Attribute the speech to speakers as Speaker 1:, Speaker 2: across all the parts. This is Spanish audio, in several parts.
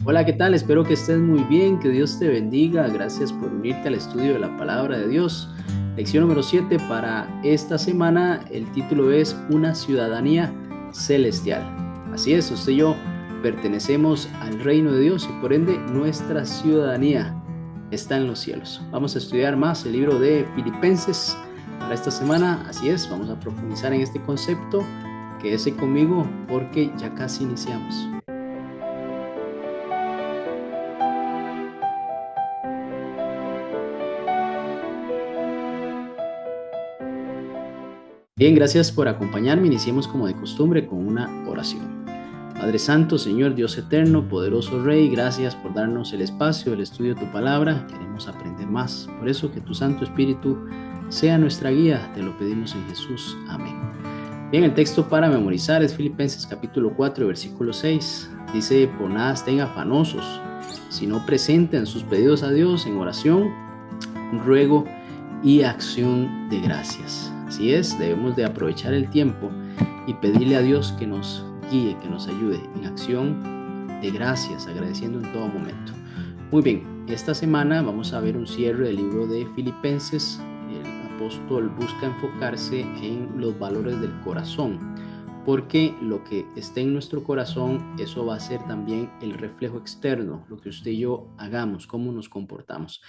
Speaker 1: Hola, ¿qué tal? Espero que estés muy bien, que Dios te bendiga. Gracias por unirte al estudio de la palabra de Dios. Lección número 7 para esta semana. El título es Una ciudadanía celestial. Así es, usted y yo pertenecemos al reino de Dios y por ende nuestra ciudadanía está en los cielos. Vamos a estudiar más el libro de Filipenses para esta semana. Así es, vamos a profundizar en este concepto. Quédese conmigo porque ya casi iniciamos. Bien, gracias por acompañarme. Iniciemos como de costumbre con una oración. Padre Santo, Señor Dios eterno, poderoso Rey, gracias por darnos el espacio, el estudio de tu palabra. Queremos aprender más. Por eso que tu Santo Espíritu sea nuestra guía. Te lo pedimos en Jesús. Amén. Bien, el texto para memorizar es Filipenses capítulo 4, versículo 6. Dice, por nada estén afanosos, sino presenten sus pedidos a Dios en oración, ruego y acción de gracias. Así es, debemos de aprovechar el tiempo y pedirle a Dios que nos guíe, que nos ayude en acción de gracias, agradeciendo en todo momento. Muy bien, esta semana vamos a ver un cierre del libro de Filipenses. El apóstol busca enfocarse en los valores del corazón, porque lo que esté en nuestro corazón, eso va a ser también el reflejo externo, lo que usted y yo hagamos, cómo nos comportamos.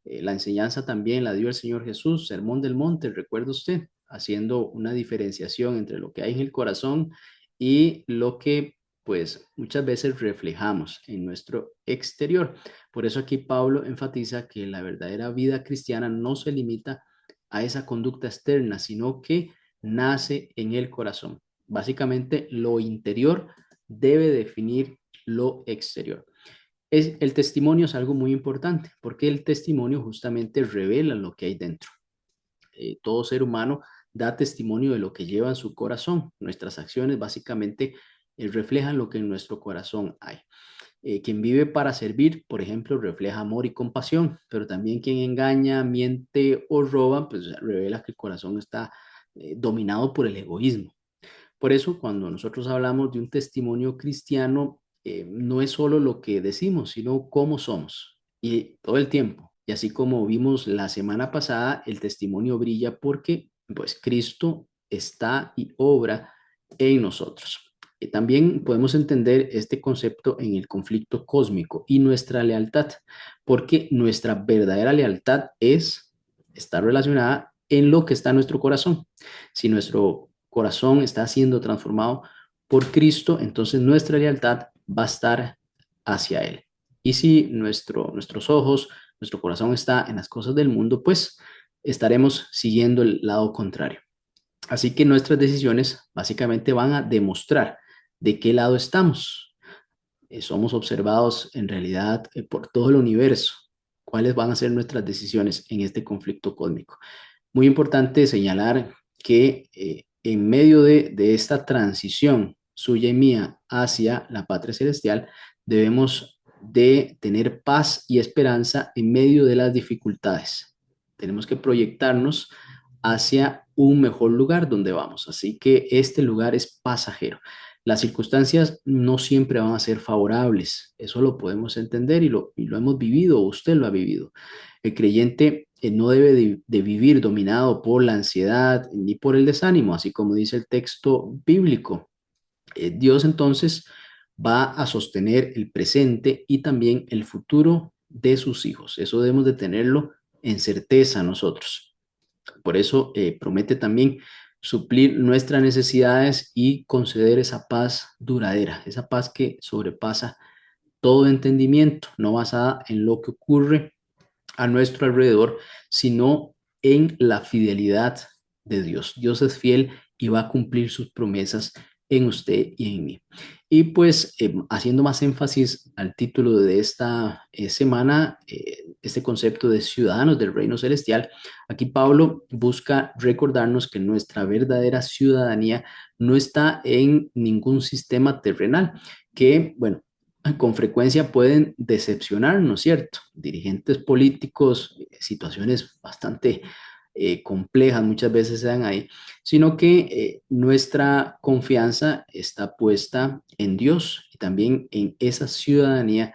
Speaker 1: La enseñanza también la dio el Señor Jesús, Sermón del Monte, recuerda usted, haciendo una diferenciación entre lo que hay en el corazón y lo que pues muchas veces reflejamos en nuestro exterior. Por eso aquí Pablo enfatiza que la verdadera vida cristiana no se limita a esa conducta externa, sino que nace en el corazón. Básicamente, lo interior debe definir lo exterior. El testimonio es algo muy importante porque el testimonio justamente revela lo que hay dentro. Todo ser humano da testimonio de lo que lleva en su corazón. Nuestras acciones básicamente reflejan lo que en nuestro corazón hay. Quien vive para servir, por ejemplo, refleja amor y compasión, pero también quien engaña, miente o roba, pues revela que el corazón está dominado por el egoísmo. Por eso, cuando nosotros hablamos de un testimonio cristiano, no es solo lo que decimos, sino cómo somos y todo el tiempo. Y así como vimos la semana pasada, el testimonio brilla porque pues Cristo está y obra en nosotros. También podemos entender este concepto en el conflicto cósmico y nuestra lealtad, porque nuestra verdadera lealtad está relacionada en lo que está en nuestro corazón. Si nuestro corazón está siendo transformado por Cristo, entonces nuestra lealtad va a estar hacia Él. Y si nuestros ojos, nuestro corazón está en las cosas del mundo, pues estaremos siguiendo el lado contrario. Así que nuestras decisiones básicamente van a demostrar de qué lado estamos. Somos observados en realidad por todo el universo. ¿Cuáles van a ser nuestras decisiones en este conflicto cósmico? Muy importante señalar que en medio de esta transición suya y mía hacia la patria celestial, debemos de tener paz y esperanza en medio de las dificultades. Tenemos que proyectarnos hacia un mejor lugar donde vamos. Así que este lugar es pasajero. Las circunstancias no siempre van a ser favorables. Eso lo podemos entender y lo hemos vivido, usted lo ha vivido. El creyente no debe de vivir dominado por la ansiedad ni por el desánimo, así como dice el texto bíblico. Dios entonces va a sostener el presente y también el futuro de sus hijos. Eso debemos de tenerlo en certeza nosotros. Por eso promete también suplir nuestras necesidades y conceder esa paz duradera, esa paz que sobrepasa todo entendimiento, no basada en lo que ocurre a nuestro alrededor, sino en la fidelidad de Dios. Dios es fiel y va a cumplir sus promesas en usted y en mí. Y pues haciendo más énfasis al título de esta semana, este concepto de ciudadanos del reino celestial, aquí Pablo busca recordarnos que nuestra verdadera ciudadanía no está en ningún sistema terrenal, que, bueno, con frecuencia pueden decepcionarnos, ¿cierto? Dirigentes políticos, situaciones bastante complejas muchas veces se dan ahí, sino que nuestra confianza está puesta en Dios y también en esa ciudadanía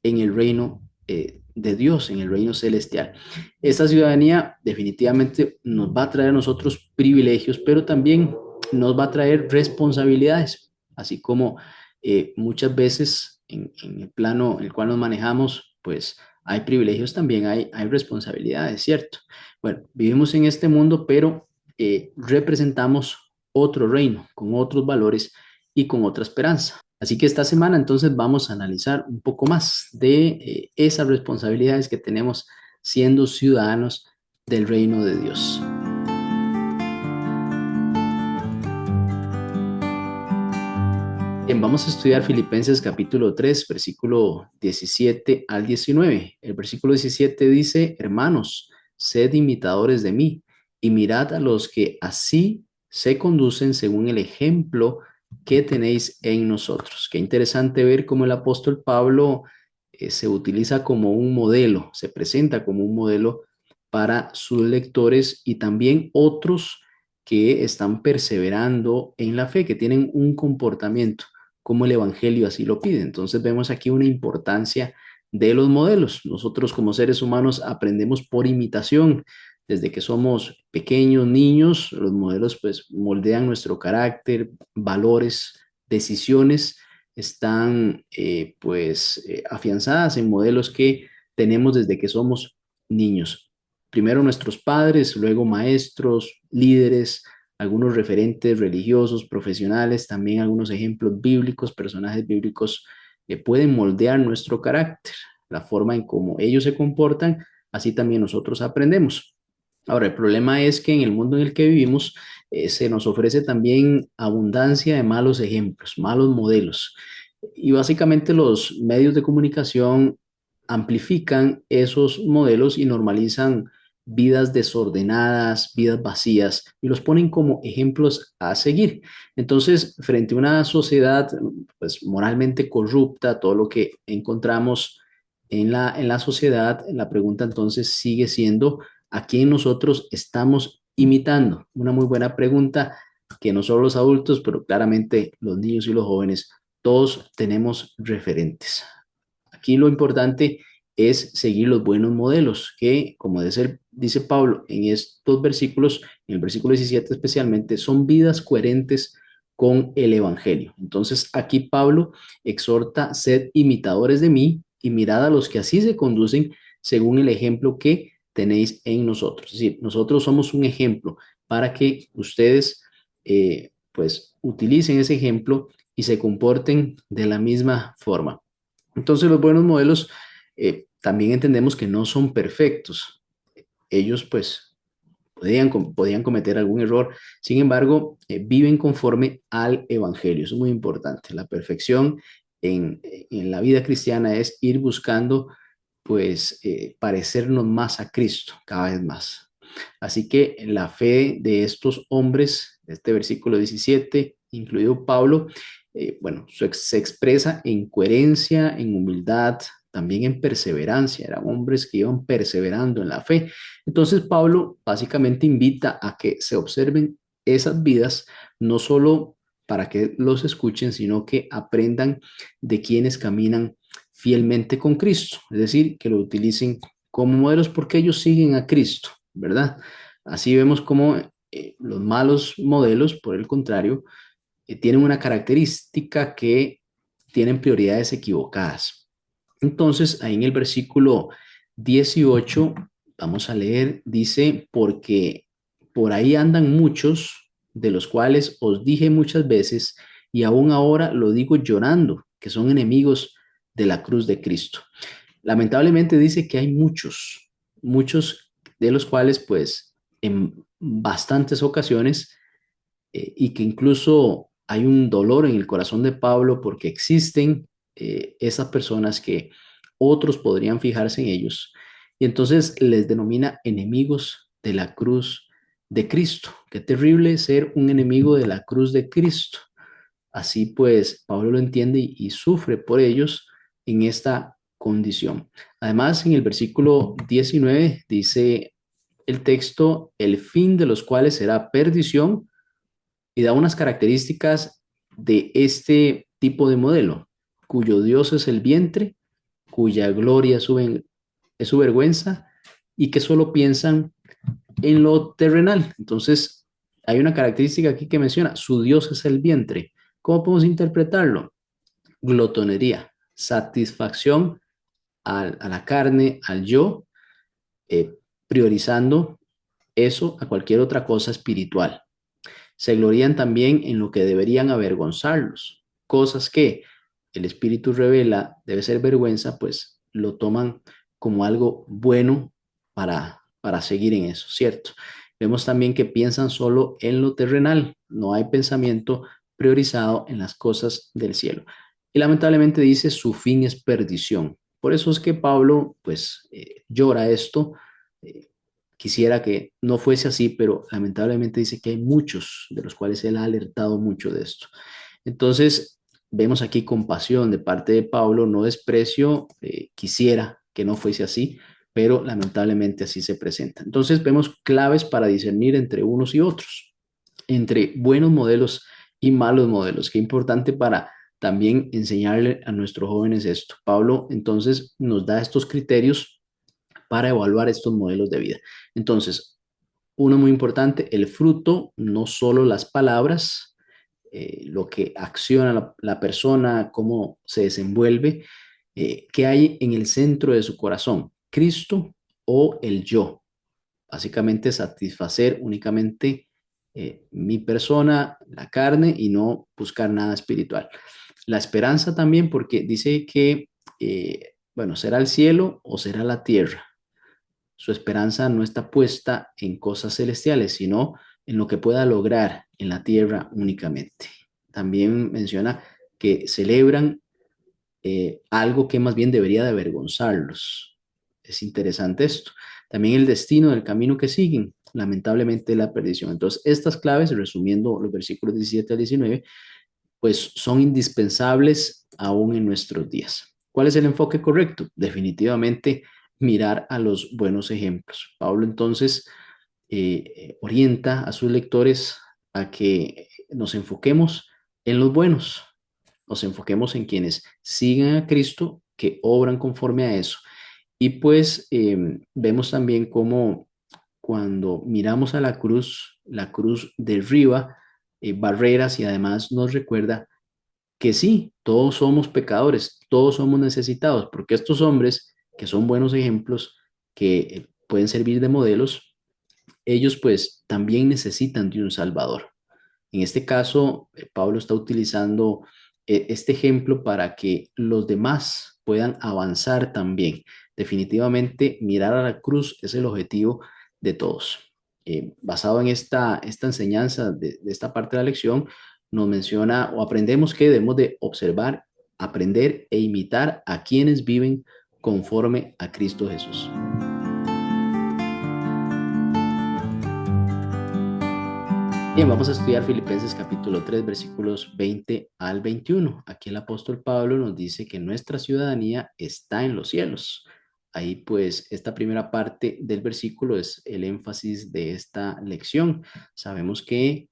Speaker 1: en el reino de Dios, en el reino celestial. Esta ciudadanía definitivamente nos va a traer a nosotros privilegios, pero también nos va a traer responsabilidades, así como muchas veces en el plano en el cual nos manejamos, pues hay privilegios, también hay responsabilidades, ¿cierto? Bueno, vivimos en este mundo, pero representamos otro reino, con otros valores y con otra esperanza. Así que esta semana entonces vamos a analizar un poco más de esas responsabilidades que tenemos siendo ciudadanos del reino de Dios. Bien, vamos a estudiar Filipenses capítulo 3, versículo 17 al 19. El versículo 17 dice, hermanos, sed imitadores de mí y mirad a los que así se conducen según el ejemplo que tenéis en nosotros. Qué interesante ver cómo el apóstol Pablo se utiliza como un modelo, se presenta como un modelo para sus lectores y también otros que están perseverando en la fe, que tienen un comportamiento como el Evangelio así lo pide. Entonces vemos aquí una importancia de los modelos. Nosotros como seres humanos aprendemos por imitación. Desde que somos pequeños niños, los modelos pues moldean nuestro carácter, valores, decisiones, están afianzadas en modelos que tenemos desde que somos niños. Primero nuestros padres, luego maestros, líderes, algunos referentes religiosos, profesionales, también algunos ejemplos bíblicos, personajes bíblicos que pueden moldear nuestro carácter, la forma en cómo ellos se comportan, así también nosotros aprendemos. Ahora, el problema es que en el mundo en el que vivimos se nos ofrece también abundancia de malos ejemplos, malos modelos. Y básicamente los medios de comunicación amplifican esos modelos y normalizan vidas desordenadas, vidas vacías, y los ponen como ejemplos a seguir. Entonces, frente a una sociedad pues, moralmente corrupta, todo lo que encontramos en la sociedad, la pregunta entonces sigue siendo, ¿a quién nosotros estamos imitando? Una muy buena pregunta que no solo los adultos, pero claramente los niños y los jóvenes, todos tenemos referentes. Aquí lo importante es seguir los buenos modelos, que como dice Pablo en estos versículos, en el versículo 17 especialmente, son vidas coherentes con el Evangelio. Entonces aquí Pablo exhorta, sed imitadores de mí y mirad a los que así se conducen según el ejemplo que tenéis en nosotros. Es decir, nosotros somos un ejemplo para que ustedes pues utilicen ese ejemplo y se comporten de la misma forma. Entonces los buenos modelos también entendemos que no son perfectos. Ellos pues podían cometer algún error, sin embargo viven conforme al Evangelio. Eso es muy importante. La perfección en la vida cristiana es ir buscando pues parecernos más a Cristo cada vez más. Así que la fe de estos hombres, de este versículo 17, incluido Pablo, se expresa en coherencia, en humildad, también en perseverancia. Eran hombres que iban perseverando en la fe. Entonces Pablo básicamente invita a que se observen esas vidas, no solo para que los escuchen, sino que aprendan de quienes caminan fielmente con Cristo, es decir, que lo utilicen como modelos porque ellos siguen a Cristo, ¿verdad? Así vemos como los malos modelos, por el contrario, tienen una característica que tienen prioridades equivocadas. Entonces, ahí en el versículo 18, vamos a leer, dice, porque por ahí andan muchos, de los cuales os dije muchas veces, y aún ahora lo digo llorando, que son enemigos de la cruz de Cristo. Lamentablemente dice que hay muchos de los cuales, pues, en bastantes ocasiones, y que incluso hay un dolor en el corazón de Pablo porque existen esas personas que otros podrían fijarse en ellos y entonces les denomina enemigos de la cruz de Cristo. Qué terrible ser un enemigo de la cruz de Cristo. Así pues, Pablo lo entiende y sufre por ellos en esta condición. Además, en el versículo 19 dice el texto, el fin de los cuales será perdición, y da unas características de este tipo de modelo, cuyo Dios es el vientre cuya gloria es su vergüenza y que solo piensan en lo terrenal. Entonces, hay una característica aquí que menciona, su Dios es el vientre. ¿Cómo podemos interpretarlo? Glotonería, satisfacción a la carne, al yo, eh, priorizando eso a cualquier otra cosa espiritual. Se glorían también en lo que deberían avergonzarlos, cosas que el Espíritu revela debe ser vergüenza, pues lo toman como algo bueno para seguir en eso, ¿cierto? Vemos también que piensan solo en lo terrenal, no hay pensamiento priorizado en las cosas del cielo. Y lamentablemente dice, su fin es perdición. Por eso es que Pablo, pues, llora esto. eh, Quisiera que no fuese así, pero lamentablemente dice que hay muchos de los cuales él ha alertado mucho de esto. Entonces, vemos aquí compasión de parte de Pablo, no desprecio, quisiera que no fuese así, pero lamentablemente así se presenta. Entonces, vemos claves para discernir entre unos y otros, entre buenos modelos y malos modelos. Qué importante para también enseñarle a nuestros jóvenes esto. Pablo entonces nos da estos criterios para evaluar estos modelos de vida. Entonces, uno muy importante, el fruto, no solo las palabras, lo que acciona la persona, cómo se desenvuelve, qué hay en el centro de su corazón, Cristo o el yo. Básicamente satisfacer únicamente mi persona, la carne y no buscar nada espiritual. La esperanza también porque dice que, bueno, será el cielo o será la tierra. Su esperanza no está puesta en cosas celestiales, sino en lo que pueda lograr en la tierra únicamente. También menciona que celebran algo que más bien debería de avergonzarlos. Es interesante esto. También el destino del camino que siguen, lamentablemente la perdición. Entonces, estas claves, resumiendo los versículos 17 al 19, pues son indispensables aún en nuestros días. ¿Cuál es el enfoque correcto? Definitivamente mirar a los buenos ejemplos. Pablo entonces orienta a sus lectores a que nos enfoquemos en los buenos, nos enfoquemos en quienes siguen a Cristo, que obran conforme a eso. Y pues vemos también cómo cuando miramos a la cruz derriba barreras y además nos recuerda que sí, todos somos pecadores, todos somos necesitados, porque estos hombres, que son buenos ejemplos, que pueden servir de modelos, ellos pues también necesitan de un Salvador. En este caso, Pablo está utilizando este ejemplo para que los demás puedan avanzar también. Definitivamente, mirar a la cruz es el objetivo de todos. Basado en esta enseñanza de esta parte de la lección, nos menciona o aprendemos que debemos de observar, aprender e imitar a quienes viven conforme a Cristo Jesús. Bien, vamos a estudiar Filipenses capítulo 3 versículos 20 al 21. Aquí el apóstol Pablo nos dice que nuestra ciudadanía está en los cielos. Ahí pues esta primera parte del versículo es el énfasis de esta lección. Sabemos que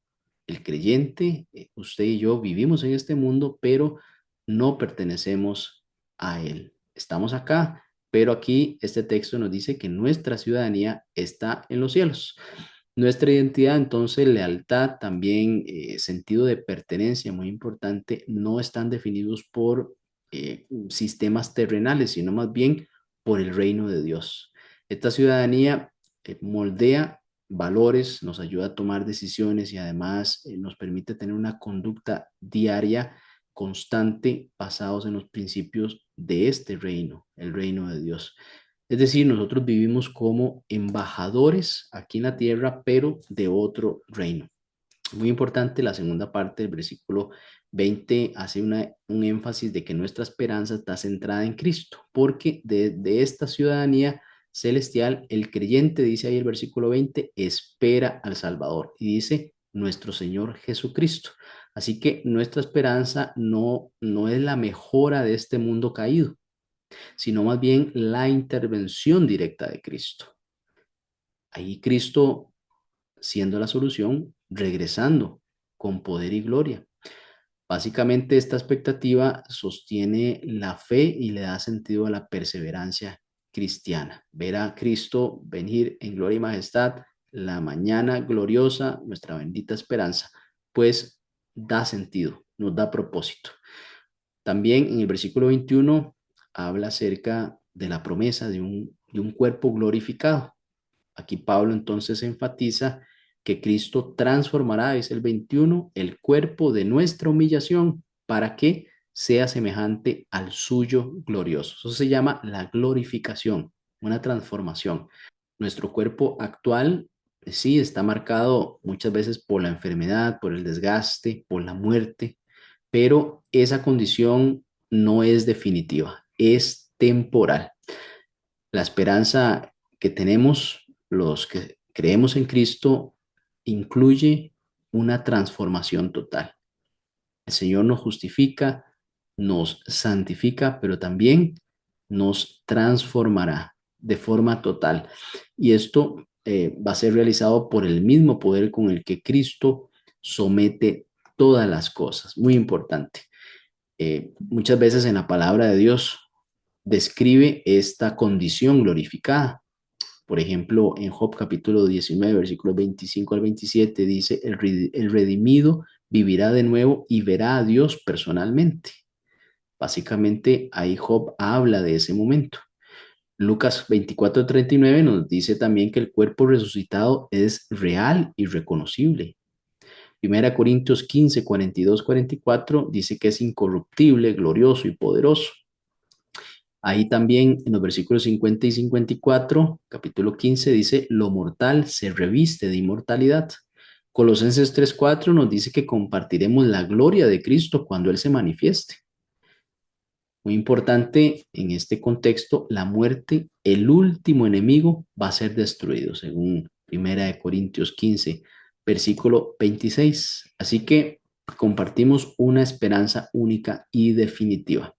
Speaker 1: el creyente, usted y yo vivimos en este mundo, pero no pertenecemos a él. Estamos acá, pero aquí este texto nos dice que nuestra ciudadanía está en los cielos. Nuestra identidad, entonces, lealtad, también sentido de pertenencia, muy importante, no están definidos por sistemas terrenales, sino más bien por el reino de Dios. Esta ciudadanía moldea valores, nos ayuda a tomar decisiones y además nos permite tener una conducta diaria constante basados en los principios de este reino, el reino de Dios. Es decir, nosotros vivimos como embajadores aquí en la tierra, pero de otro reino. Muy importante, la segunda parte del versículo 20 hace un énfasis de que nuestra esperanza está centrada en Cristo, porque de esta ciudadanía celestial, el creyente, dice ahí el versículo 20, espera al Salvador y dice nuestro Señor Jesucristo. Así que nuestra esperanza no es la mejora de este mundo caído, sino más bien la intervención directa de Cristo. Ahí Cristo siendo la solución, regresando con poder y gloria. Básicamente esta expectativa sostiene la fe y le da sentido a la perseverancia cristiana. Ver a Cristo venir en gloria y majestad, la mañana gloriosa, nuestra bendita esperanza, pues da sentido, nos da propósito. También en el versículo 21 habla acerca de la promesa de un cuerpo glorificado. Aquí Pablo entonces enfatiza que Cristo transformará, es el 21, el cuerpo de nuestra humillación para que sea semejante al suyo glorioso. Eso se llama la glorificación, una transformación. Nuestro cuerpo actual sí está marcado muchas veces por la enfermedad, por el desgaste, por la muerte, pero esa condición no es definitiva, es temporal. La esperanza que tenemos los que creemos en Cristo incluye una transformación total. El Señor nos justifica, nos santifica, pero también nos transformará de forma total. Y esto va a ser realizado por el mismo poder con el que Cristo somete todas las cosas. Muy importante. Muchas veces en la palabra de Dios describe esta condición glorificada. Por ejemplo, en Job capítulo 19, versículos 25 al 27, dice, el redimido vivirá de nuevo y verá a Dios personalmente. Básicamente, ahí Job habla de ese momento. Lucas 24:39 nos dice también que el cuerpo resucitado es real y reconocible. Primera Corintios 15, 42, 44 dice que es incorruptible, glorioso y poderoso. Ahí también en los versículos 50 y 54, capítulo 15, dice, lo mortal se reviste de inmortalidad. Colosenses 3:4 nos dice que compartiremos la gloria de Cristo cuando Él se manifieste. Muy importante en este contexto, la muerte, el último enemigo, va a ser destruido, según Primera de Corintios 15, versículo 26. Así que compartimos una esperanza única y definitiva.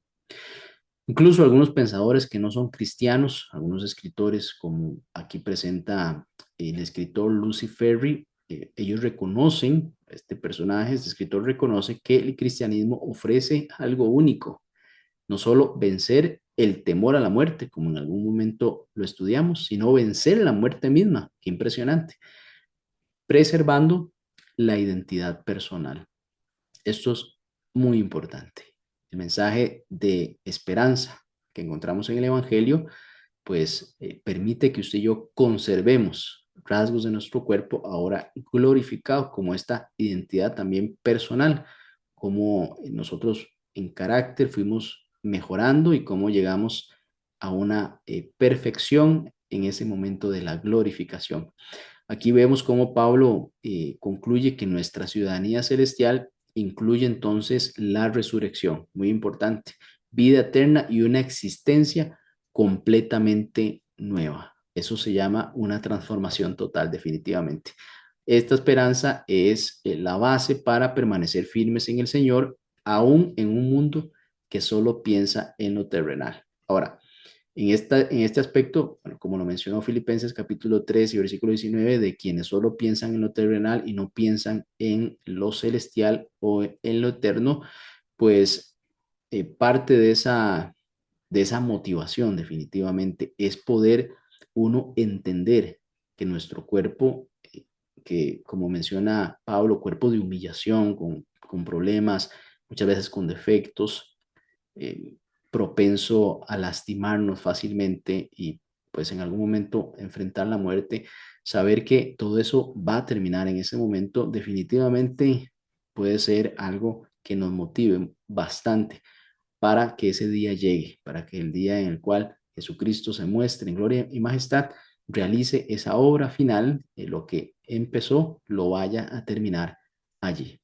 Speaker 1: Incluso algunos pensadores que no son cristianos, algunos escritores, como aquí presenta el escritor Lucy Ferry, ellos reconocen, este personaje, este escritor reconoce que el cristianismo ofrece algo único, no solo vencer el temor a la muerte, como en algún momento lo estudiamos, sino vencer la muerte misma, qué impresionante, preservando la identidad personal. Esto es muy importante. El mensaje de esperanza que encontramos en el Evangelio, pues permite que usted y yo conservemos rasgos de nuestro cuerpo ahora glorificado como esta identidad también personal, como nosotros en carácter fuimos mejorando y cómo llegamos a una perfección en ese momento de la glorificación. Aquí vemos cómo Pablo concluye que nuestra ciudadanía celestial incluye entonces la resurrección, muy importante, vida eterna y una existencia completamente nueva. Eso se llama una transformación total, definitivamente. Esta esperanza es la base para permanecer firmes en el Señor, aún en un mundo que solo piensa en lo terrenal. Ahora, en este aspecto, bueno, como lo mencionó Filipenses capítulo 3 y versículo 19, de quienes solo piensan en lo terrenal y no piensan en lo celestial o en lo eterno, pues parte de esa motivación definitivamente es poder uno entender que nuestro cuerpo, que como menciona Pablo, cuerpo de humillación, con problemas, muchas veces con defectos, eh, propenso a lastimarnos fácilmente y pues en algún momento enfrentar la muerte, saber que todo eso va a terminar en ese momento, definitivamente puede ser algo que nos motive bastante para que ese día llegue, para que el día en el cual Jesucristo se muestre en gloria y majestad, realice esa obra final, lo que empezó, lo vaya a terminar allí.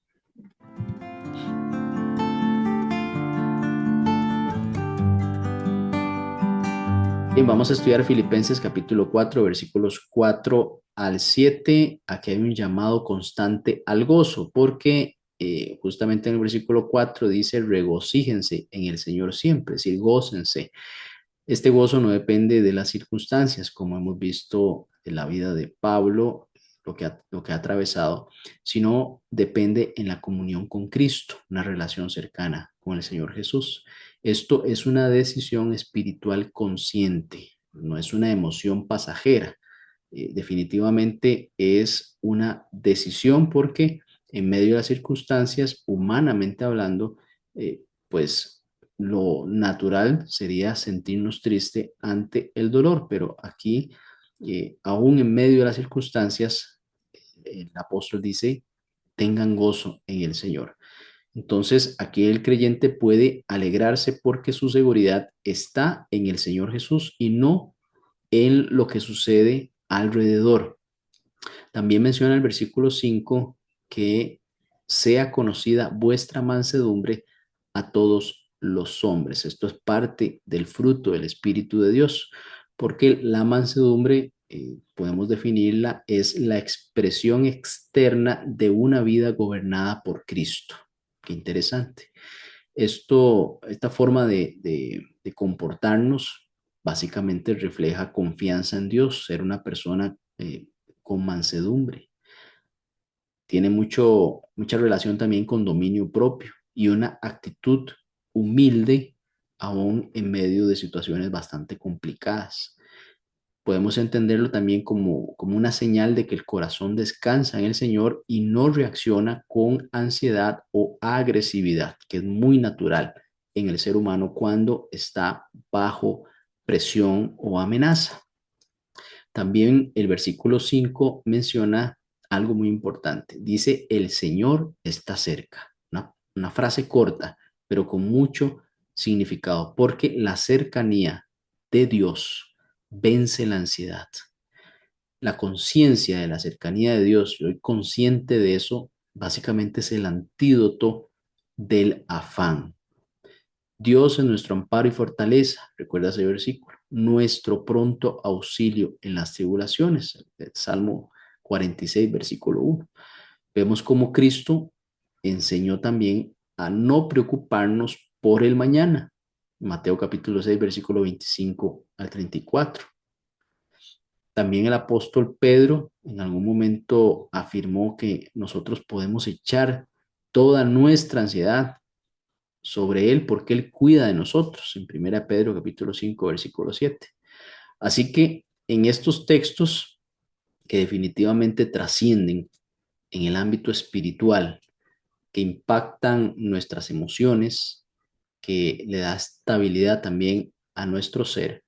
Speaker 1: Bien, vamos a estudiar Filipenses capítulo 4, versículos 4 al 7. Aquí hay un llamado constante al gozo, porque justamente en el versículo 4 dice, regocíjense en el Señor siempre, es decir, gócense. Este gozo no depende de las circunstancias, como hemos visto en la vida de Pablo. lo que ha atravesado, sino depende en la comunión con Cristo, una relación cercana con el Señor Jesús. Esto es una decisión espiritual consciente, no es una emoción pasajera. Definitivamente es una decisión porque en medio de las circunstancias, humanamente hablando, pues lo natural sería sentirnos triste ante el dolor, pero aquí, aún en medio de las circunstancias, el apóstol dice, tengan gozo en el Señor. Entonces, aquí el creyente puede alegrarse porque su seguridad está en el Señor Jesús y no en lo que sucede alrededor. También menciona el versículo 5 que sea conocida vuestra mansedumbre a todos los hombres. Esto es parte del fruto del Espíritu de Dios, porque la mansedumbre, podemos definirla, es la expresión externa de una vida gobernada por Cristo. Qué interesante. Esta forma de comportarnos básicamente refleja confianza en Dios, ser una persona con mansedumbre. Tiene mucha relación también con dominio propio y una actitud humilde aún en medio de situaciones bastante complicadas. Podemos entenderlo también como una señal de que el corazón descansa en el Señor y no reacciona con ansiedad o agresividad, que es muy natural en el ser humano cuando está bajo presión o amenaza. También el versículo 5 menciona algo muy importante. Dice, el Señor está cerca. Una frase corta, pero con mucho significado, porque la cercanía de Dios vence la ansiedad. La conciencia de la cercanía de Dios, yo soy consciente de eso, básicamente es el antídoto del afán. Dios es nuestro amparo y fortaleza, recuerda ese versículo, nuestro pronto auxilio en las tribulaciones, el Salmo 46, versículo 1. Vemos cómo Cristo enseñó también a no preocuparnos por el mañana. Mateo capítulo 6, versículo 25 al 34. También el apóstol Pedro en algún momento afirmó que nosotros podemos echar toda nuestra ansiedad sobre él porque él cuida de nosotros, en 1 Pedro capítulo 5 versículo 7. Así que en estos textos que definitivamente trascienden en el ámbito espiritual, que impactan nuestras emociones, que le da estabilidad también a nuestro ser,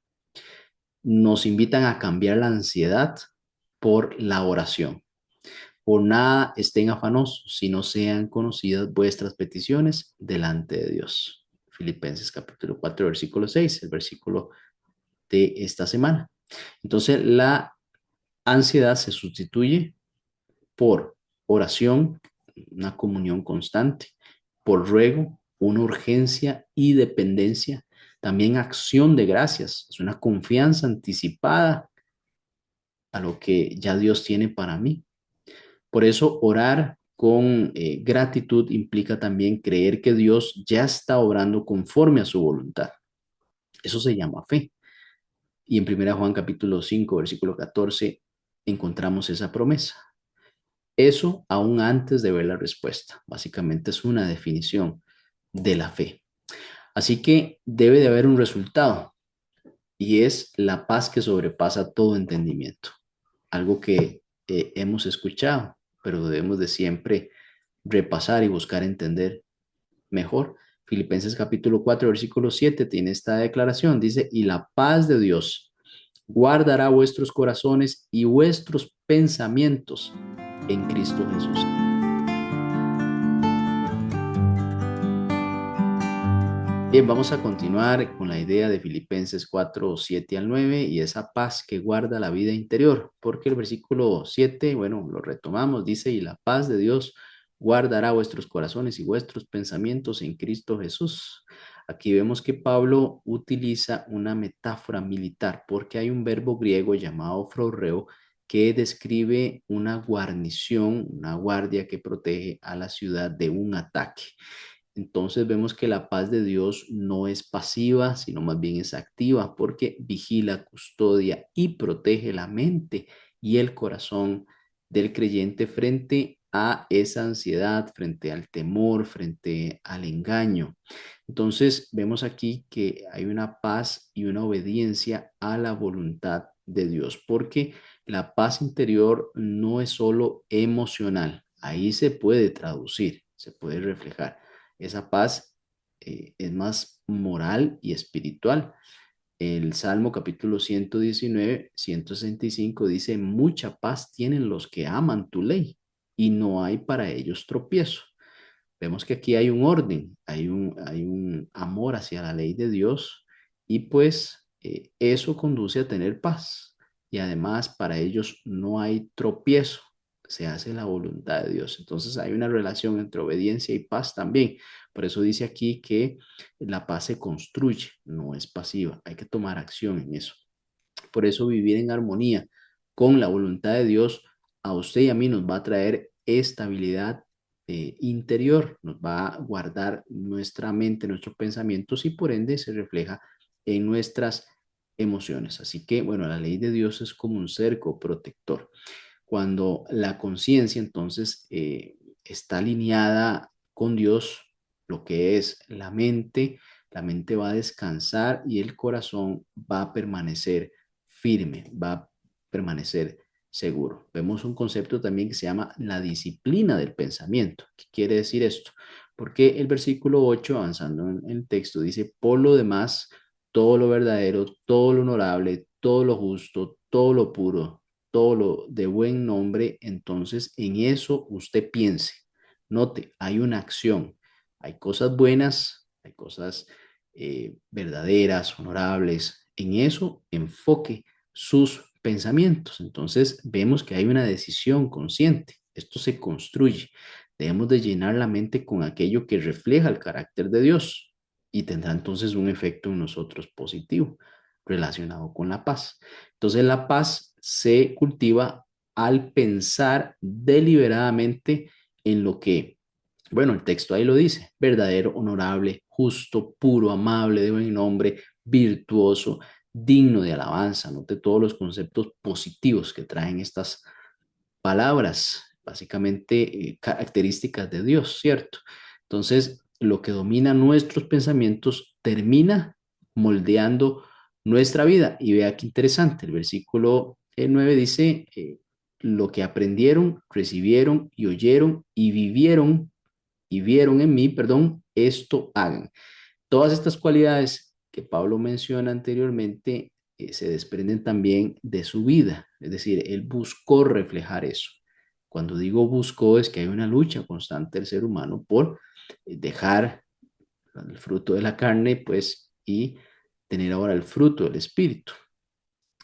Speaker 1: nos invitan a cambiar la ansiedad por la oración. Por nada estén afanosos, si no sean conocidas vuestras peticiones delante de Dios. Filipenses capítulo 4, versículo 6, el versículo de esta semana. Entonces, la ansiedad se sustituye por oración, una comunión constante, por ruego, una urgencia y dependencia, también acción de gracias, es una confianza anticipada a lo que ya Dios tiene para mí. Por eso orar con gratitud implica también creer que Dios ya está obrando conforme a su voluntad. Eso se llama fe. Y en 1 Juan capítulo 5, versículo 14, encontramos esa promesa. Eso aún antes de ver la respuesta. Básicamente es una definición de la fe. Así que debe de haber un resultado y es la paz que sobrepasa todo entendimiento. Algo que hemos escuchado, pero debemos de siempre repasar y buscar entender mejor. Filipenses capítulo 4, versículo 7 tiene esta declaración. Dice, y la paz de Dios guardará vuestros corazones y vuestros pensamientos en Cristo Jesús. Bien, vamos a continuar con la idea de Filipenses 4, 7 al 9 y esa paz que guarda la vida interior, porque el versículo 7, bueno, lo retomamos, dice, y la paz de Dios guardará vuestros corazones y vuestros pensamientos en Cristo Jesús. Aquí vemos que Pablo utiliza una metáfora militar, porque hay un verbo griego llamado frorreo que describe una guarnición, una guardia que protege a la ciudad de un ataque. Entonces vemos que la paz de Dios no es pasiva, sino más bien es activa porque vigila, custodia y protege la mente y el corazón del creyente frente a esa ansiedad, frente al temor, frente al engaño. Entonces vemos aquí que hay una paz y una obediencia a la voluntad de Dios, porque la paz interior no es solo emocional, ahí se puede traducir, se puede reflejar. Esa paz es más moral y espiritual. El Salmo capítulo 119, 165 dice, mucha paz tienen los que aman tu ley y no hay para ellos tropiezo. Vemos que aquí hay un orden, hay un amor hacia la ley de Dios y pues eso conduce a tener paz. Y además para ellos no hay tropiezo, se hace la voluntad de Dios. Entonces hay una relación entre obediencia y paz también. Por eso dice aquí que la paz se construye, no es pasiva. Hay que tomar acción en eso. Por eso vivir en armonía con la voluntad de Dios a usted y a mí nos va a traer estabilidad interior, nos va a guardar nuestra mente, nuestros pensamientos y por ende se refleja en nuestras emociones. Así que, bueno, la ley de Dios es como un cerco protector. Cuando la conciencia entonces está alineada con Dios, lo que es la mente va a descansar y el corazón va a permanecer firme, va a permanecer seguro. Vemos un concepto también que se llama la disciplina del pensamiento. ¿Qué quiere decir esto? Porque el versículo 8, avanzando en el texto, dice, por lo demás, todo lo verdadero, todo lo honorable, todo lo justo, todo lo puro, todo lo de buen nombre, entonces en eso usted piense. Note, hay una acción, hay cosas buenas, hay cosas verdaderas, honorables. En eso enfoque sus pensamientos. Entonces vemos que hay una decisión consciente. Esto se construye. Debemos de llenar la mente con aquello que refleja el carácter de Dios y tendrá entonces un efecto en nosotros positivo relacionado con la paz. Entonces la paz se cultiva al pensar deliberadamente en lo que, bueno, el texto ahí lo dice, verdadero, honorable, justo, puro, amable, de buen nombre, virtuoso, digno de alabanza. Note todos los conceptos positivos que traen estas palabras, básicamente características de Dios, ¿cierto? Entonces, lo que domina nuestros pensamientos termina moldeando nuestra vida. Y vea qué interesante, el versículo 9 dice, lo que aprendieron, recibieron y oyeron y vieron en mí, perdón, esto hagan. Todas estas cualidades que Pablo menciona anteriormente se desprenden también de su vida, es decir, él buscó reflejar eso. Cuando digo buscó es que hay una lucha constante del ser humano por dejar el fruto de la carne, pues, y tener ahora el fruto del espíritu.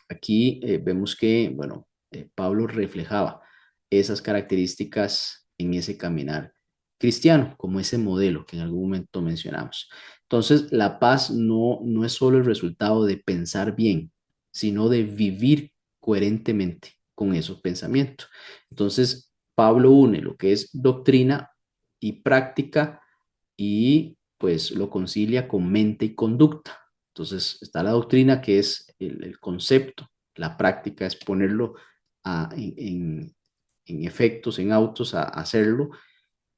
Speaker 1: Aquí vemos que, bueno, Pablo reflejaba esas características en ese caminar cristiano, como ese modelo que en algún momento mencionamos. Entonces, la paz no es solo el resultado de pensar bien, sino de vivir coherentemente con esos pensamientos. Entonces, Pablo une lo que es doctrina y práctica y pues lo concilia con mente y conducta. Entonces está la doctrina que es el concepto, la práctica es ponerlo en efectos, en autos, a hacerlo,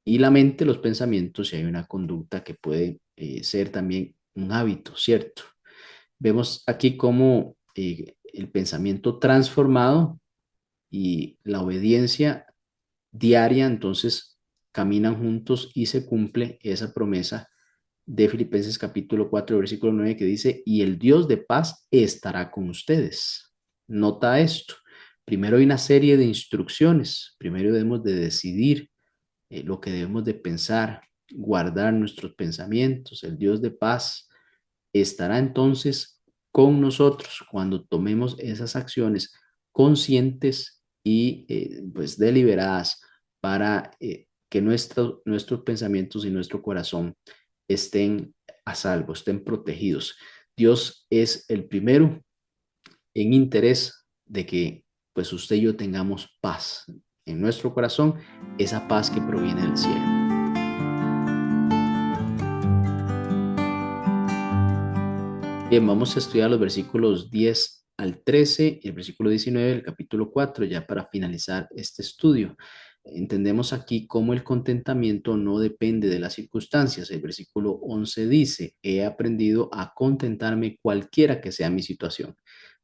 Speaker 1: y la mente, los pensamientos, y hay una conducta que puede ser también un hábito, ¿cierto? Vemos aquí cómo el pensamiento transformado y la obediencia diaria, entonces caminan juntos y se cumple esa promesa de Filipenses capítulo 4 versículo 9 que dice, y el Dios de paz estará con ustedes. Nota esto. Primero hay una serie de instrucciones. Primero debemos de decidir lo que debemos de pensar, guardar nuestros pensamientos. El Dios de paz estará entonces con nosotros cuando tomemos esas acciones conscientes y pues deliberadas para que nuestros pensamientos y nuestro corazón estén a salvo, estén protegidos. Dios es el primero en interés de que pues usted y yo tengamos paz en nuestro corazón, esa paz que proviene del cielo. Bien, vamos a estudiar los versículos 10 al 13 y el versículo 19 del capítulo 4, ya para finalizar este estudio. Entendemos aquí cómo el contentamiento no depende de las circunstancias. El versículo 11 dice, he aprendido a contentarme cualquiera que sea mi situación.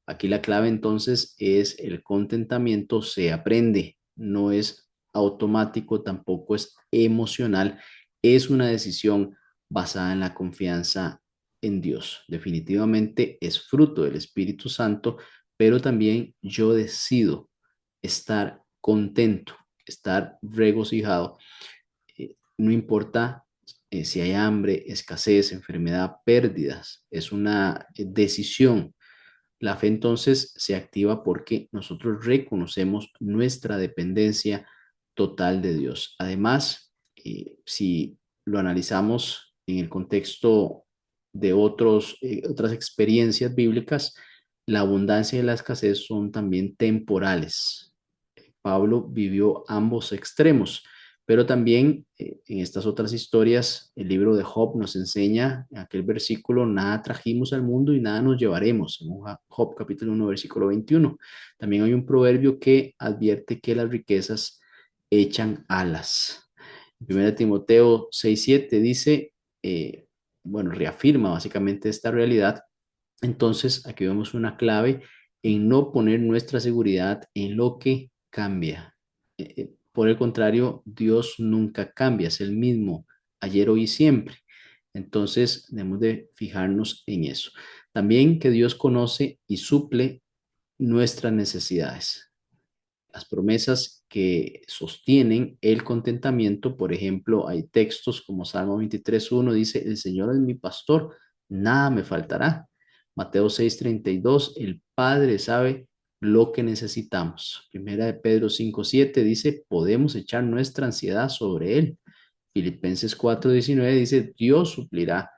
Speaker 1: Aquí la clave entonces es el contentamiento se aprende, no es automático, tampoco es emocional, es una decisión basada en la confianza en Dios. Definitivamente es fruto del Espíritu Santo, pero también yo decido estar contento, estar regocijado. No importa si hay hambre, escasez, enfermedad, pérdidas, es una decisión. La fe entonces se activa porque nosotros reconocemos nuestra dependencia total de Dios. Además, si lo analizamos en el contexto de otras experiencias bíblicas, la abundancia y la escasez son también temporales. Pablo vivió ambos extremos, pero también en estas otras historias, el libro de Job nos enseña en aquel versículo, nada trajimos al mundo y nada nos llevaremos, en Job capítulo 1, versículo 21. También hay un proverbio que advierte que las riquezas echan alas. En 1 Timoteo 6:7 dice, bueno, reafirma básicamente esta realidad. Entonces, aquí vemos una clave en no poner nuestra seguridad en lo que cambia. Por el contrario, Dios nunca cambia, es el mismo ayer, hoy y siempre. Entonces, debemos de fijarnos en eso. También que Dios conoce y suple nuestras necesidades. Las promesas que sostienen el contentamiento, por ejemplo, hay textos como Salmo 23:1 dice, el Señor es mi pastor, nada me faltará. Mateo 6:32, el Padre sabe lo que necesitamos. Primera de Pedro 5:7 dice, podemos echar nuestra ansiedad sobre Él. Filipenses 4:19 dice, Dios suplirá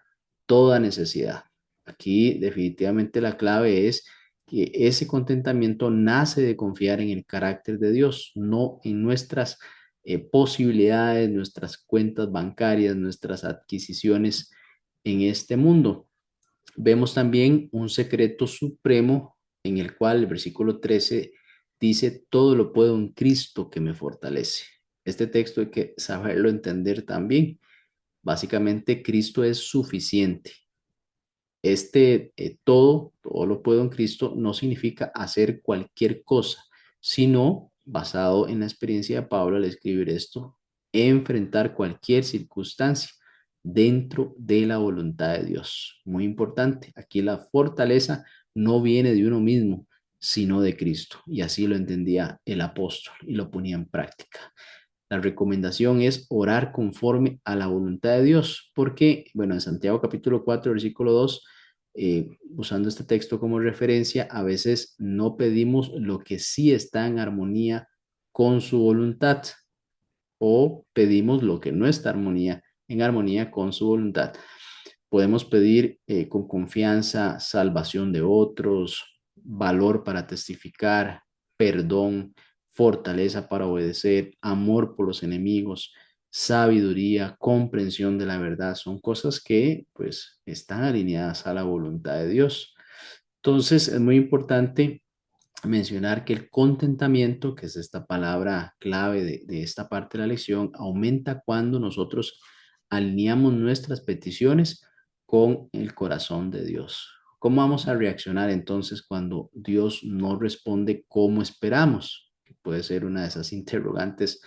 Speaker 1: toda necesidad. Aquí definitivamente la clave es que ese contentamiento nace de confiar en el carácter de Dios, no en nuestras posibilidades, nuestras cuentas bancarias, nuestras adquisiciones en este mundo. Vemos también un secreto supremo en el cual el versículo 13 dice, todo lo puedo en Cristo que me fortalece. Este texto hay que saberlo entender también. Básicamente, Cristo es suficiente. Todo lo puedo en Cristo no significa hacer cualquier cosa, sino, basado en la experiencia de Pablo al escribir esto, enfrentar cualquier circunstancia dentro de la voluntad de Dios. Muy importante, aquí la fortaleza no viene de uno mismo, sino de Cristo. Y así lo entendía el apóstol y lo ponía en práctica. La recomendación es orar conforme a la voluntad de Dios, porque, bueno, en Santiago capítulo 4, versículo 2, usando este texto como referencia, a veces no pedimos lo que sí está en armonía con su voluntad o pedimos lo que no está en armonía con su voluntad. Podemos pedir con confianza salvación de otros, valor para testificar, perdón, fortaleza para obedecer, amor por los enemigos, sabiduría, comprensión de la verdad. Son cosas que pues están alineadas a la voluntad de Dios. Entonces es muy importante mencionar que el contentamiento, que es esta palabra clave de esta parte de la lección, aumenta cuando nosotros alineamos nuestras peticiones con el corazón de Dios. ¿Cómo vamos a reaccionar entonces cuando Dios no responde como esperamos? Que puede ser una de esas interrogantes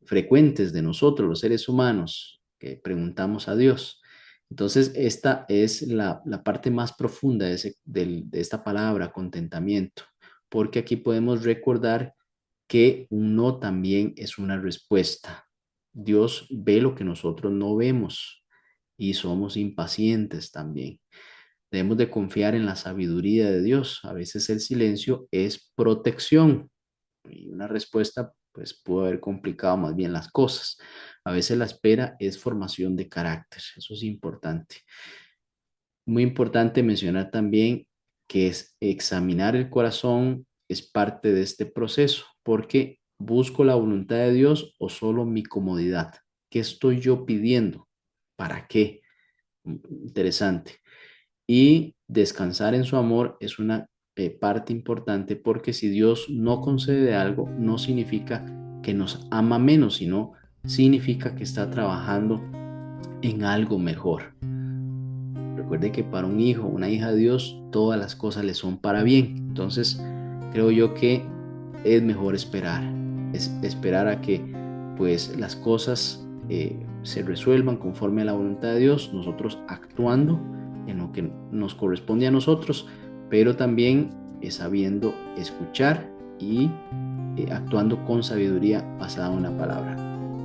Speaker 1: frecuentes de nosotros, los seres humanos, que preguntamos a Dios. Entonces, esta es la parte más profunda de esta palabra, contentamiento, porque aquí podemos recordar que un no también es una respuesta. Dios ve lo que nosotros no vemos y somos impacientes también. Debemos de confiar en la sabiduría de Dios. A veces el silencio es protección y una respuesta pues pudo haber complicado más bien las cosas. A veces la espera es formación de carácter. Eso es importante. Muy importante mencionar también que es examinar el corazón es parte de este proceso, porque busco la voluntad de Dios o solo mi comodidad. ¿Qué estoy yo pidiendo? ¿Para qué? Interesante. Y descansar en su amor es una parte importante, porque si Dios no concede algo, no significa que nos ama menos, sino significa que está trabajando en algo mejor. Recuerde que para un hijo, una hija de Dios, todas las cosas le son para bien. Entonces, creo yo que es mejor esperar, es esperar a que pues las cosas se resuelvan conforme a la voluntad de Dios, nosotros actuando en lo que nos corresponde a nosotros, pero también sabiendo escuchar y actuando con sabiduría basada en la palabra.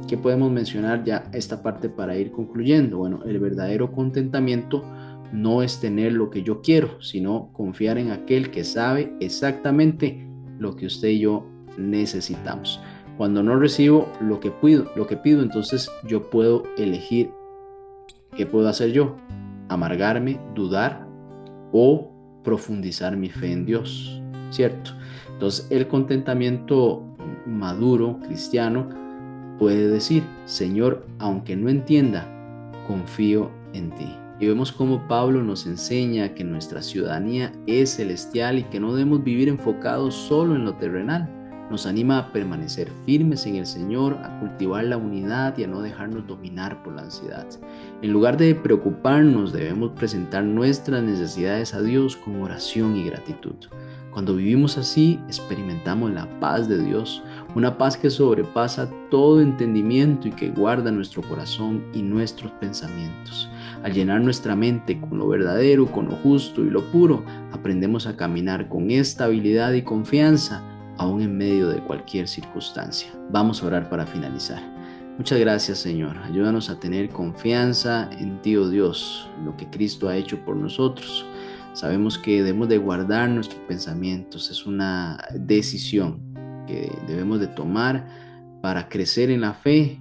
Speaker 1: ¿Qué podemos mencionar ya esta parte para ir concluyendo? Bueno, el verdadero contentamiento no es tener lo que yo quiero, sino confiar en aquel que sabe exactamente lo que usted y yo necesitamos. Cuando no recibo lo que pido, entonces yo puedo elegir qué puedo hacer yo: amargarme, dudar o profundizar mi fe en Dios, ¿cierto? Entonces, el contentamiento maduro cristiano puede decir: Señor, aunque no entienda, confío en ti. Y vemos cómo Pablo nos enseña que nuestra ciudadanía es celestial y que no debemos vivir enfocados solo en lo terrenal. Nos anima a permanecer firmes en el Señor, a cultivar la unidad y a no dejarnos dominar por la ansiedad. En lugar de preocuparnos, debemos presentar nuestras necesidades a Dios con oración y gratitud. Cuando vivimos así, experimentamos la paz de Dios, una paz que sobrepasa todo entendimiento y que guarda nuestro corazón y nuestros pensamientos. Al llenar nuestra mente con lo verdadero, con lo justo y lo puro, aprendemos a caminar con estabilidad y confianza, aún en medio de cualquier circunstancia. Vamos a orar para finalizar. Muchas gracias, Señor. Ayúdanos a tener confianza en ti, oh Dios, en lo que Cristo ha hecho por nosotros. Sabemos que debemos de guardar nuestros pensamientos. Es una decisión que debemos de tomar para crecer en la fe,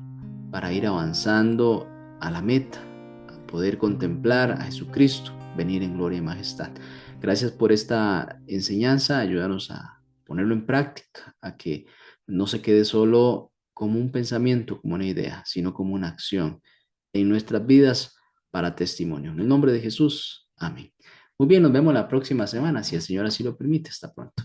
Speaker 1: para ir avanzando a la meta, a poder contemplar a Jesucristo, venir en gloria y majestad. Gracias por esta enseñanza. Ayúdanos a ponerlo en práctica, a que no se quede solo como un pensamiento, como una idea, sino como una acción en nuestras vidas para testimonio. En el nombre de Jesús, amén. Muy bien, nos vemos la próxima semana, si el Señor así lo permite. Hasta pronto.